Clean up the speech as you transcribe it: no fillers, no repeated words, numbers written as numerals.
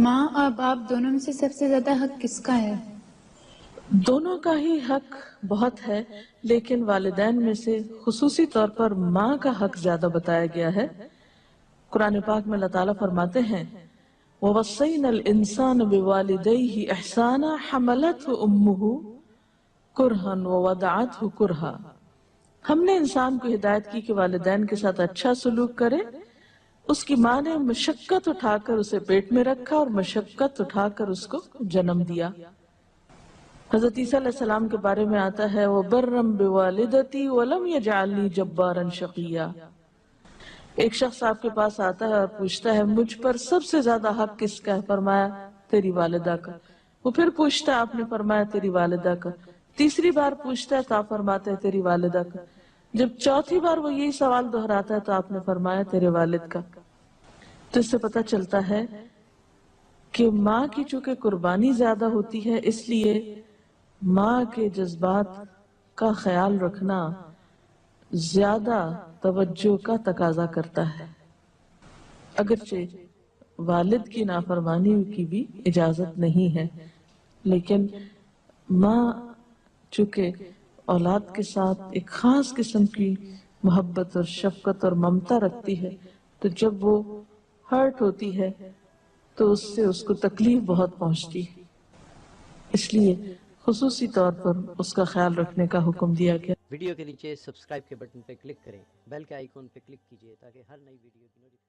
ماں اور باپ دونوں میں سے سب سے زیادہ حق کس کا ہے؟ دونوں کا ہی حق بہت ہے، لیکن والدین میں سے خصوصی طور پر ماں کا حق زیادہ بتایا گیا ہے۔ قرآن پاک میں اللہ تعالیٰ فرماتے ہیں وَوَصَّيْنَا الْإِنسَانَ بِوَالِدَيْهِ إِحْسَانًا حَمَلَتْهُ أُمُّهُ كُرْهًا وَوَضَعَتْهُ كُرْهًا۔ ہم نے انسان کو ہدایت کی کہ والدین کے ساتھ اچھا سلوک کرے۔ اس کی ماں نے مشقت اٹھا کر اسے پیٹ میں رکھا اور مشقت اٹھا کر اس کو جنم دیا۔ حضرت عیسیٰ علیہ السلام کے بارے میں آتا ہے وَبَرًّا بِوَالِدَتِي وَلَمْ يَجْعَلْنِي جَبَّارًا شَقِيًّا۔ ایک شخص آپ کے پاس آتا ہے اور پوچھتا ہے مجھ پر سب سے زیادہ حق کس کا ہے؟ فرمایا تیری والدہ کا۔ وہ پھر پوچھتا ہے، آپ نے فرمایا تیری والدہ کا۔ تیسری بار پوچھتا ہے تو آپ فرماتے ہیں تیری والدہ کا۔ جب چوتھی بار وہ یہی سوال دہراتا ہے تو آپ نے فرمایا تیرے والد کا۔ تو اس سے پتہ چلتا ہے کہ ماں کی چونکہ قربانی زیادہ ہوتی ہے، اس لیے ماں کے جذبات کا خیال رکھنا زیادہ توجہ کا تقاضا کرتا ہے، اگرچہ والد کی نافرمانی کی بھی اجازت نہیں ہے، لیکن ماں چونکہ اولاد کے ساتھ ایک خاص قسم کی محبت اور شفقت اور ممتا رکھتی ہے، تو جب وہ ہرٹ ہوتی ہے تو اس سے اس کو تکلیف بہت پہنچتی ہے، اس لیے خصوصی طور پر اس کا خیال رکھنے کا حکم دیا گیا۔ ویڈیو کے نیچے سبسکرائب کے بٹن پہ کلک کریں، بیل کے آئیکن پہ کلک کیجئے تاکہ ہر نئی ویڈیو کی نوٹیفیکیشن